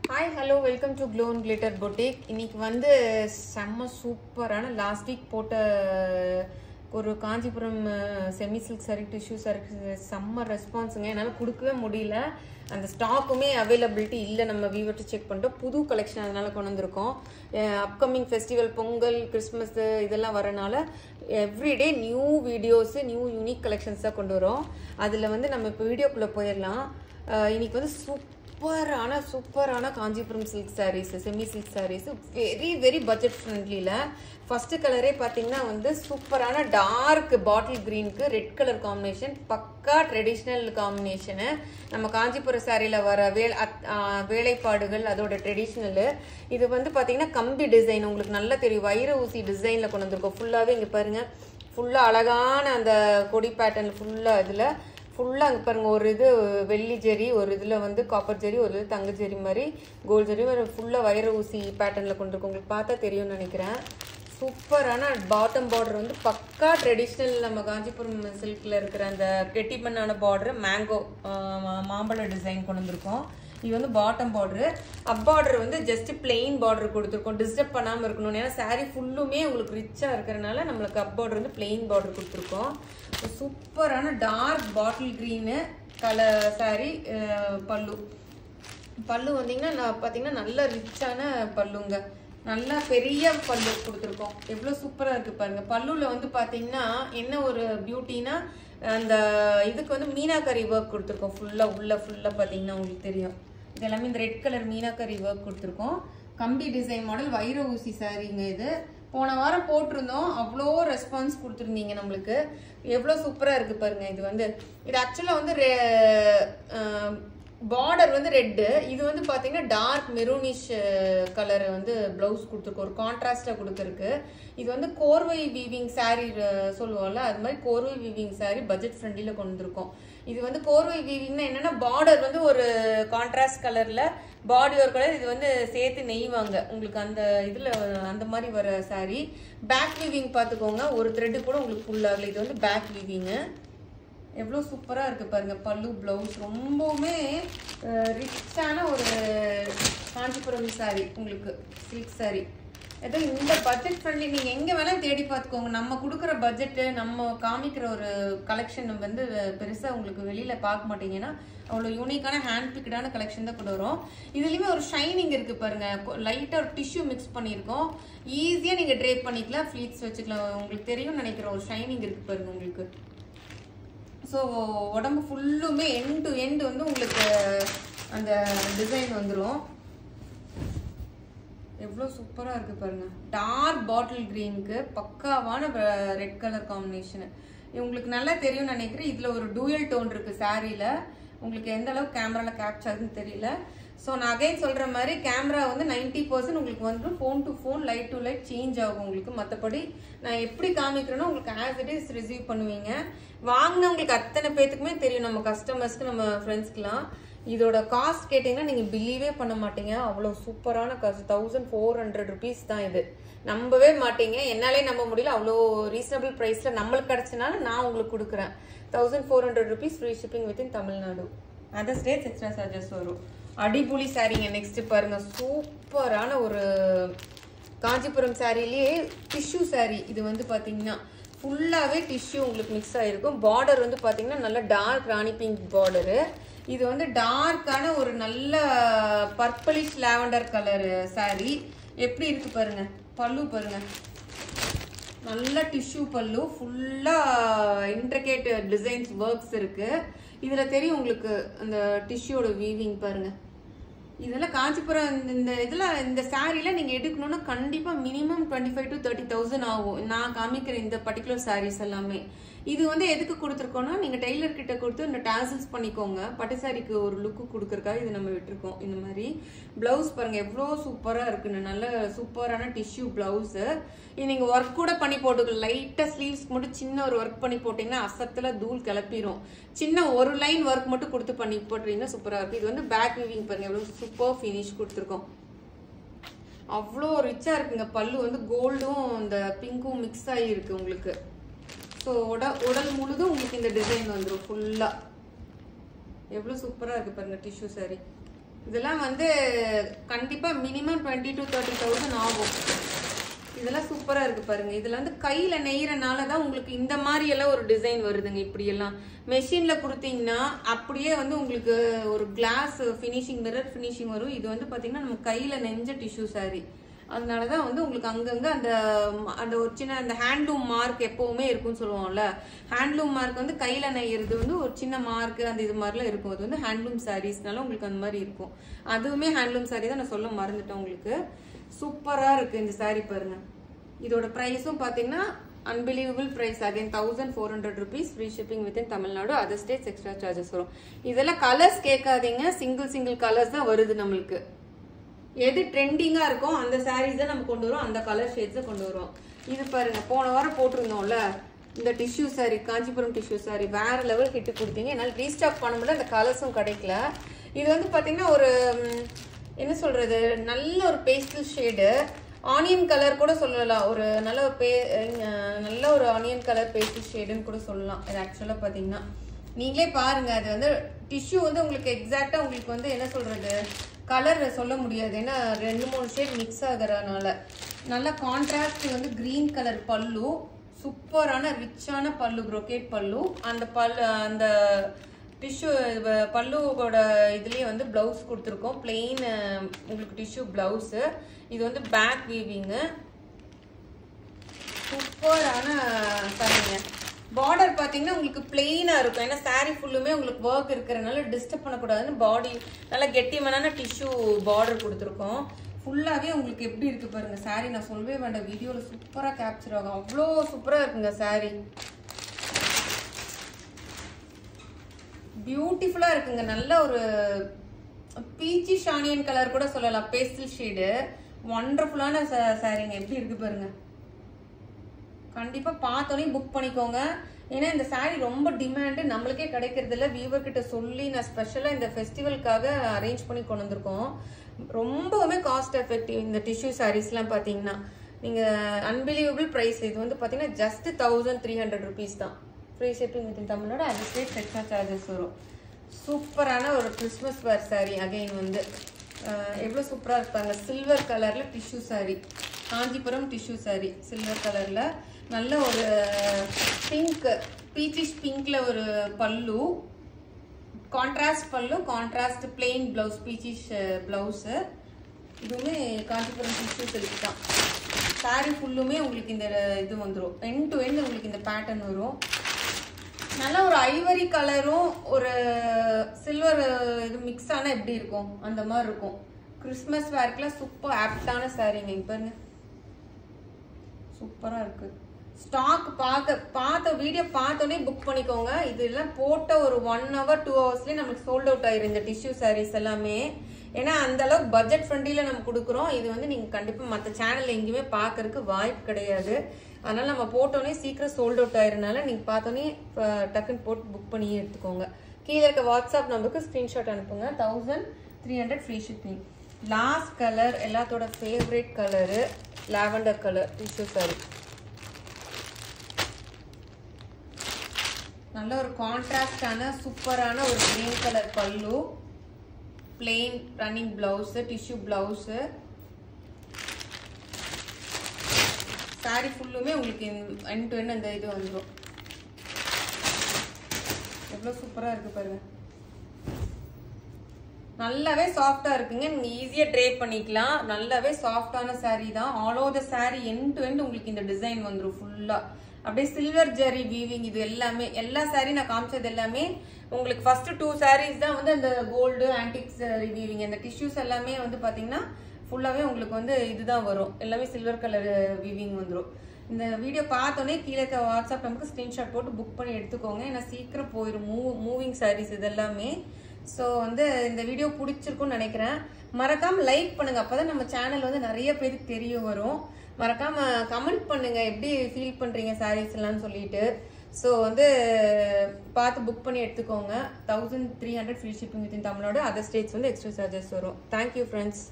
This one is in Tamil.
Hi, hello, welcome to Glow and Glitter Boutique. இன்னைக்கு வந்து செம்ம சூப்பரான லாஸ்ட் வீக் போட்ட ஒரு Kanchipuram semi silk sorry tissue sorry செம்ம ரெஸ்பான்ஸுங்க. என்னால் கொடுக்கவே முடியல. அந்த ஸ்டாக்குமே அவைலபிலிட்டி இல்லை. நம்ம வீவர்ட்டு செக் பண்ணிட்டோம். புது கலெக்ஷன் அதனால கொண்டு வந்திருக்கோம். அப்கமிங் ஃபெஸ்டிவல், பொங்கல், கிறிஸ்மஸ் இதெல்லாம் வரனால everyday new videos, new unique collections தான் கொண்டு வரோம். அதில் வந்து நம்ம இப்போ வீடியோக்குள்ளே போயிடலாம். இன்னைக்கு வந்து சூப்பரான Kanchipuram silk sarees, semi silk sarees, very budget ஃப்ரெண்ட்லியில். ஃபர்ஸ்ட் கலரே பார்த்தீங்கன்னா வந்து சூப்பரான டார்க் பாட்டில் கிரீனுக்கு ரெட் கலர் காம்பினேஷன், பக்கா ட்ரெடிஷ்னல் காம்பினேஷனு. நம்ம காஞ்சிபுரம் சாரியில் வர வேலைப்பாடுகள் அதோட ட்ரெடிஷ்னலு. இது வந்து பார்த்தீங்கன்னா கம்பி டிசைன், உங்களுக்கு நல்லா தெரியும், வைர ஊசி டிசைனில் கொண்டு வந்திருக்கோம். ஃபுல்லாகவே இங்கே பாருங்கள், ஃபுல்லாக அழகான அந்த கொடி பேட்டர்ன் ஃபுல்லாக இதில் ஃபுல்லாக அங்கே பாருங்கள். ஒரு இது வெள்ளி ஜெரி, ஒரு இதில் வந்து காப்பர் ஜெரி, ஒரு இது தங்க ஜெரி மாதிரி கோல்டு ஜெரி ஃபுல்லாக வைர ஊசி பேட்டர்னில் கொண்டு இருக்கும். உங்களுக்கு பார்த்தா தெரியும்னு நினைக்கிறேன். சூப்பரான பாட்டம் பார்டர் வந்து பக்கா ட்ரெடிஷ்னல் நம்ம காஞ்சிபுரம் சில்கில் இருக்கிற அந்த கெட்டிமண்ணான பார்டர் மேங்கோ மாம்பழ டிசைன் கொண்டு வந்திருக்கோம். இது வந்து பாட்டம் பார்டரு. அப் பார்டர் வந்து ஜஸ்ட் பிளெயின் பார்டர் கொடுத்துருக்கோம், டிஸ்டர்ப் பண்ணாமல் இருக்கணும். ஏன்னா சாரீ ஃபுல்லுமே உங்களுக்கு ரிச்சாக இருக்கிறனால நம்மளுக்கு அப் பார்டர் வந்து பிளெயின் பார்டர் கொடுத்துருக்கோம். சூப்பரான dark bottle green colour saree. Pallu வந்தீங்கன்னா பார்த்தீங்கன்னா நல்ல ரிச்சான பல்லுங்க, நல்லா பெரிய பல்லு கொடுத்துருக்கோம். எவ்வளோ சூப்பராக இருக்குது பாருங்கள். பல்லுவில் வந்து பார்த்தீங்கன்னா என்ன ஒரு பியூட்டினா, அந்த இதுக்கு வந்து மீனாக்கரி ஒர்க் கொடுத்துருக்கோம். ஃபுல்லாக பார்த்தீங்கன்னா உங்களுக்கு தெரியும், இது எல்லாமே இந்த ரெட் கலர் மீனாக்கரி ஒர்க் கொடுத்துருக்கோம். கம்பி டிசைன் மாடல் வைர ஊசி சாரீங்க. இது போன வாரம் போட்டிருந்தோம், அவ்வளோ ரெஸ்பான்ஸ் கொடுத்துருந்தீங்க நம்மளுக்கு. எவ்வளோ சூப்பராக இருக்குது பாருங்கள். இது ஆக்சுவலாக வந்து பார்டர் வந்து ரெட்டு. இது வந்து பார்த்தீங்கன்னா டார்க் மெரூனிஷ் கலர் வந்து ப்ளவுஸ் கொடுத்துருக்கோம், ஒரு கான்ட்ராஸ்டாக கொடுத்துருக்கு. இது வந்து கோர்வை வீவிங் சாரீ சொல்லுவோம்ல, அது மாதிரி கோர்வை வீவிங் சாரீ பட்ஜெட் ஃப்ரெண்ட்லியில் கொண்டு வந்திருக்கோம். இது வந்து கோர்வை வீவிங்னா என்னென்னா, பார்டர் வந்து ஒரு கான்ட்ராஸ்ட் கலரில், பாடி ஒரு கலர், இது வந்து சேர்த்து நெய்வாங்க உங்களுக்கு அந்த இதில் அந்த மாதிரி வர சாரீ. பேக் வீவிங் பார்த்துக்கோங்க, ஒரு த்ரெட்டு கூட உங்களுக்கு ஃபுல்லாகல. இது வந்து பேக் வீவிங்கு. எவ்வளோ சூப்பராக இருக்குது பாருங்கள். பல்லு ப்ளவுஸ் ரொம்பவுமே ரிச்சான ஒரு காஞ்சிபுரம் சாரீ, உங்களுக்கு சில்க் சாரீ. ஏதோ இந்த பட்ஜெட் ஃப்ரெண்ட்லி நீங்கள் எங்கே வேணால் தேடி பார்த்துக்கோங்க. நம்ம கொடுக்குற பட்ஜெட்டு, நம்ம காமிக்கிற ஒரு கலெக்ஷன் வந்து பெருசாக உங்களுக்கு வெளியில் பார்க்க மாட்டீங்கன்னா, அவ்வளோ யூனிக்கான ஹேண்ட் பிக்டான கலெக்ஷன் தான் கொண்டு வரும். இதுலேயுமே ஒரு ஷைனிங் இருக்குது பாருங்கள், லைட்டாக ஒரு டிஷ்யூ மிக்ஸ் பண்ணியிருக்கோம். ஈஸியாக நீங்கள் ட்ரேப் பண்ணிக்கலாம், ஃப்ளீட்ஸ் வச்சுக்கலாம். உங்களுக்கு தெரியும்னு நினைக்கிறேன், ஒரு ஷைனிங் இருக்குது பாருங்கள் உங்களுக்கு. ஸோ உடம்பு ஃபுல்லுமே எண்ட் டு எண்ட் வந்து உங்களுக்கு அந்த டிசைன் வந்துடும். எவ்வளோ சூப்பராக இருக்குது பாருங்கள். டார்க் பாட்டில் க்ரீனுக்கு பக்காவான ரெட் கலர் காம்பினேஷனு. உங்களுக்கு நல்லா தெரியும்னு நினைக்கிறேன். இதில் ஒரு டூயல் டோன் இருக்குது சாரியில். உங்களுக்கு எந்த அளவுக்கு கேமராவில் கேப்சர் ஆகுதுன்னு தெரியல. ஸோ நான் அகைன் சொல்கிற மாதிரி கேமரா வந்து 90% உங்களுக்கு வந்துடும். Phone to phone, light to light change ஆகும் உங்களுக்கு. மற்றபடி நான் எப்படி காமிக்கிறேனோ உங்களுக்கு ஆஸ் இட் இஸ் ரிசீவ் பண்ணுவீங்க. வாங்கினவங்களுக்கு அத்தனை பேத்துக்குமே தெரியும், நம்ம கஸ்டமர்ஸ்க்கு, நம்ம ஃப்ரெண்ட்ஸ்க்குலாம். இதோட காஸ்ட் கேட்டிங்கன்னா நீங்கள் பிலீவே பண்ண மாட்டீங்க. அவ்வளோ சூப்பரான காஸ்ட், 1400 rupees தான். இது நம்பவே மாட்டீங்க, என்னாலே நம்ப முடியல. அவ்வளோ ரீசனபிள் ப்ரைஸில் நம்மளுக்கு கிடச்சினாலும் நான் உங்களுக்கு கொடுக்குறேன். 1400 rupees free shipping within Tamil Nadu. Other states extra charges வரும். அடிபுலி சாரீங்க. நெக்ஸ்ட் பாருங்க, சூப்பரான ஒரு காஞ்சிபுரம் சாரிலேயே டிஷ்யூ சாரீ. இது வந்து பார்த்தீங்கன்னா ஃபுல்லாகவே டிஷ்யூ உங்களுக்கு மிக்ஸ் ஆகிருக்கும். பார்டர் வந்து பார்த்தீங்கன்னா நல்ல டார்க் ராணி பிங்க் பார்டரு. இது வந்து டார்க்கான ஒரு நல்ல பர்பிளிஷ் லாவெண்டர் கலர் சாரீ. எப்படி இருக்கு பாருங்க. பல்லு பாருங்க, நல்ல டிஷ்யூ பல்லு, ஃபுல்லாக இன்ட்ரிகேட் டிசைன்ஸ் ஒர்க்ஸ் இருக்கு. இதில் தெரியும் உங்களுக்கு அந்த டிஷ்யூட வீவிங் பாருங்க. இதெல்லாம் காஞ்சிபுரம் இந்த சாரீல நீங்கள் எடுக்கணும்னா கண்டிப்பாக மினிமம் 25,000 to 30,000 ஆகும். நான் காமிக்கிற இந்த பர்டிகுலர் சாரீஸ் எல்லாமே. இது வந்து எதுக்கு கொடுத்துருக்கோம்னா, நீங்கள் டெய்லர் கிட்ட கொடுத்து இந்த டாசல்ஸ் பண்ணிக்கோங்க. பட்டு சாரிக்கு ஒரு லுக்கு கொடுக்குறக்காக இது நம்ம விட்டுருக்கோம். இந்த மாதிரி பிளவுஸ் பாருங்க, எவ்வளோ சூப்பராக இருக்குன்னு. நல்ல சூப்பரான டிஷ்யூ பிளவுஸு. இது நீங்கள் ஒர்க் கூட பண்ணி போட்டுக்கலாம். லைட்டாக ஸ்லீவ்ஸ்க்கு மட்டும் சின்ன ஒரு ஒர்க் பண்ணி போட்டிங்கன்னா அசத்தில் தூள் கிளப்பிடும். சின்ன ஒரு லைன் ஒர்க் மட்டும் கொடுத்து பண்ணி போட்டுறீங்கன்னா சூப்பராக இருக்கும். இது வந்து பேக் வீவிங் பாருங்க, எவ்வளோ சூப்பர் ஃபினிஷ் கொடுத்துருக்கோம். அவ்வளோ ரிச்சாக இருக்குங்க. பல்லு வந்து கோல்டும் இந்த பிங்க்கும் மிக்ஸ் ஆகி இருக்கு உங்களுக்கு. ஸோ உடல் முழுதும் உங்களுக்கு இந்த டிசைன் வந்துடும் ஃபுல்லாக. எவ்வளோ சூப்பராக இருக்குது பாருங்கள் டிஷ்யூ சாரீ. இதெல்லாம் வந்து கண்டிப்பா மினிமம் 20 to 30,000 ஆகும். இதெல்லாம் சூப்பரா இருக்கு பாருங்க. இதுல வந்து கையில நெய்யறனாலதான் உங்களுக்கு இந்த மாதிரி எல்லாம் ஒரு டிசைன் வருதுங்க. இப்படி எல்லாம் மெஷின்ல கொடுத்தீங்கன்னா அப்படியே வந்து உங்களுக்கு ஒரு கிளாஸ் பினிஷிங், மிரர் பினிஷிங் வரும். இது வந்து பாத்தீங்கன்னா நம்ம கையில நெஞ்ச டிஷ்யூ சாரி. அதனாலதான் வந்து உங்களுக்கு அங்கங்க அந்த அந்த ஒரு சின்ன அந்த ஹேண்ட்லூம் மார்க் எப்பவுமே இருக்கும்னு சொல்லுவோம்ல. ஹேண்ட்லூம் மார்க் வந்து கையில நெய்யறது வந்து ஒரு சின்ன மார்க் அந்த இது மாதிரிலாம் இருக்கும். அது வந்து ஹேண்ட்லூம் சாரீஸ்னால உங்களுக்கு அந்த மாதிரி இருக்கும். அதுவுமே ஹேண்ட்லூம் சாரி தான், நான் சொல்ல மறந்துட்டேன் உங்களுக்கு. சூப்பரா இருக்கு இந்த சாரி பாருங்க. இதோட பிரைஸும் பாத்தீங்கன்னா unbelievable price. Again 1400 rupees, free shipping within Tamil Nadu, other states extra charges வரும். இதெல்லாம் கலர்ஸ் கேட்காதீங்க, சிங்கிள் கலர்ஸ் தான் வருது நம்மளுக்கு. எது ட்ரெண்டிங்கா இருக்கும் அந்த சாரீஸ் தான் நம்ம கொண்டு வரோம், அந்த கலர் ஷேட்ஸ் கொண்டு வரோம். இது பாருங்க, போன வாரம் போட்டிருந்தோம்ல இந்த tissue sorry, Kanchipuram tissue sorry வேற லெவல் கிட்ட கொடுத்தீங்க. என்னால் ரீஸ்டாக் பண்ண முடியல, அந்த கலர்ஸும் கிடைக்கல. இது வந்து பாத்தீங்கன்னா ஒரு என்ன சொல்றது, நல்ல ஒரு பேஸ்டல் ஷேடு, ஆனியன் கலர் கூட சொல்லலாம். ஒரு நல்ல ஒரு ஆனியன் கலர் பேஸ்டல் ஷேடுன்னு கூட சொல்லலாம். இது ஆக்சுவலா பாத்தீங்கன்னா நீங்களே பாருங்க. அது வந்து டிஷ்யூ வந்து உங்களுக்கு எக்ஸாக்டா உங்களுக்கு வந்து என்ன சொல்றது கலர் சொல்ல முடியாது. ஏன்னா 2-3 ஷேட் மிக்ஸ் ஆகுறதுனால. நல்ல கான்ட்ராஸ்ட் வந்து கிரீன் கலர் பல்லு, சூப்பரான ரிச்சான பல்லு, ப்ரோகேட் பல்லு. அந்த டிஷ்யூ பல்லுவோட இதுலயே வந்து பிளவுஸ் கொடுத்துருக்கோம், பிளெயின் உங்களுக்கு டிஷ்யூ பிளவுஸ். இது வந்து பேக் வீவிங், சூப்பரான சாரிங்க. பார்டர் பாத்தீங்கன்னா உங்களுக்கு பிளெயினா இருக்கும். ஏன்னா சாரி ஃபுல்லுமே உங்களுக்கு ஒர்க் இருக்கிறதுனால டிஸ்டர்ப் பண்ணக்கூடாதுன்னு பாடி நல்லா கெட்டிமனான டிஷ்யூ பார்டர் கொடுத்துருக்கோம். ஃபுல்லாவே உங்களுக்கு எப்படி இருக்கு பாருங்க சாரி. நான் சொல்லவே வேண்டாம், வீடியோல சூப்பரா கேப்சர் ஆகும். அவ்வளோ சூப்பரா இருக்குங்க சாரி, பியூட்டிஃபுல்லா இருக்குங்க. நல்ல ஒரு பீச்சி ஷானியன் கலர் கூட சொல்லலாம், பேஸ்டல் ஷேடு. வண்டர்ஃபுல்லான சாரிங்க. எப்படி இருக்கு பாருங்க. கண்டிப்பா பார்த்தோன்னே புக் பண்ணிக்கோங்க. ஏன்னா இந்த சாரி ரொம்ப டிமாண்டு, நம்மளுக்கே கிடைக்கிறது இல்லை. வீவர் கிட்ட சொல்லி நான் ஸ்பெஷலா இந்த ஃபெஸ்டிவலுக்காக அரேஞ்ச் பண்ணி கொண்டு வந்திருக்கோம். ரொம்பவுமே காஸ்ட் எஃபெக்டிவ் இந்த டிஷ்யூ சாரீஸ்லாம் பாத்தீங்கன்னா. நீங்க அன்பிலீவபிள் பிரைஸ். இது வந்து பாத்தீங்கன்னா ஜஸ்ட் 1300 rupees தான், ஃப்ரீ ஷிப்பிங் வித்தின் தமிழ்நாடு, அது ஸ்டேட் எக்ஸ்ட்ரா சார்ஜஸ் வரும். சூப்பரான ஒரு கிறிஸ்மஸ் வேர் சாரி. அகைன் வந்து எவ்வளவு சூப்பரா இருப்பாங்க. சில்வர் கலர்ல tissue sorry, Kanchipuram tissue sorry, silver கலர்ல. நல்ல ஒரு பிங்க், பீச்சிஷ் பிங்க்ல ஒரு பல்லு, கான்ட்ராஸ்ட் பல்லு, contrast plain blouse, peachish blouse. இதுவுமே காஞ்சிபுரம் டிஷ்யூ சில்க் தான். சாரி ஃபுல்லுமே உங்களுக்கு இந்த இது வந்துடும், எண்ட் டு எண்ட் உங்களுக்கு இந்த பேட்டர்ன் வரும். நல்ல ஒரு ஐவரி கலரும் ஒரு சில்வர் இது மிக்ஸ் ஆனா எப்படி இருக்கும் அந்த மாதிரி இருக்கும். கிறிஸ்மஸ் வேர்க்குலாம் சூப்பர் ஆப்டான சாரிங்க. இங்க பாருங்க, சூப்பரா இருக்கு. ஸ்டாக் பார்த்த வீடியோ பார்த்தோன்னே புக் பண்ணிக்கோங்க. இதெல்லாம் போட்ட ஒரு 1 hour 2 hours நமக்கு சோல்ட் அவுட் ஆயிரும் இந்த டிஷ்யூ சாரீஸ் எல்லாமே. ஏன்னா அந்த அளவுக்கு பட்ஜெட் ஃப்ரெண்ட்லியில நம்ம கொடுக்குறோம். இது வந்து நீங்க கண்டிப்பா மற்ற சேனல்ல எங்கேயுமே பாக்குறதுக்கு வாய்ப்பு கிடையாது. அதனால நம்ம போட்டோன்னே சீக்கிரம் சோல்ட் அவுட் ஆயிருனால நீங்க பார்த்தோன்னே டக்குன்னு போட்டு புக் பண்ணி எடுத்துக்கோங்க. கீழே இருக்க வாட்ஸ்அப் நம்பருக்கு ஸ்கிரீன்ஷாட் அனுப்புங்க. 1300 ஃப்ரீ ஷிப்பிங். லாஸ்ட் கலர், எல்லாத்தோட favourite colour, lavender colour tissue sorry. நல்ல ஒரு கான்ட்ராஸ்டான சூப்பரான ஒரு கிரீன் கலர் பல்லு, plain running blouse, tissue blouse. Sorry ஃபுல்லுமே உங்களுக்கு எண்ட் டு எண்ட் அந்த இது வந்துடும். எவ்வளவு சூப்பரா இருக்கு பாருங்க. நல்லாவே சாஃப்டா இருக்குங்க. நீங்க ஈஸியா ட்ரேப் பண்ணிக்கலாம். நல்லாவே சாஃப்டான சாரி தான். All over the sorry end to end உங்களுக்கு இந்த டிசைன் வந்துடும் ஃபுல்லா. அப்படியே சில்வர் ஜரி வீவிங். இது எல்லாமே எல்லா சாரி நான் காமிச்சது எல்லாமே உங்களுக்கு ஃபர்ஸ்ட் 2 sarees தான் வந்து அந்த கோல்டு ஆன்டிக்ஸ் வீவிங். அந்த டிஷ்யூஸ் எல்லாமே வந்து பாத்தீங்கன்னா ஃபுல்லாவே உங்களுக்கு வந்து இதுதான் வரும். எல்லாமே சில்வர் கலர் வீவிங் வந்துடும். இந்த வீடியோ பார்த்தோன்னே கீழே வாட்ஸ்அப் நமக்கு ஸ்கிரீன்ஷாட் போட்டு புக் பண்ணி எடுத்துக்கோங்க. ஏன்னா சீக்கிரம் போயிடும் மூவிங் சாரீஸ் இதெல்லாமே. ஸோ வந்து இந்த வீடியோ பிடிச்சிருக்கும்னு நினைக்கிறேன். மறக்காம லைக் பண்ணுங்க, அப்பதான் நம்ம சேனல் வந்து நிறைய பேருக்கு தெரிய வரும். மறக்காம கமெண்ட் பண்ணுங்க எப்படி ஃபீல் பண்றீங்க சாரீஸ் எல்லாம் சொல்லிட்டு. ஸோ வந்து பார்த்து புக் பண்ணி எடுத்துக்கோங்க. 1300 free shipping within Tamil Nadu, other states வந்து எக்ஸ்ட்ரா சார்ஜஸ் வரும். Thank you friends.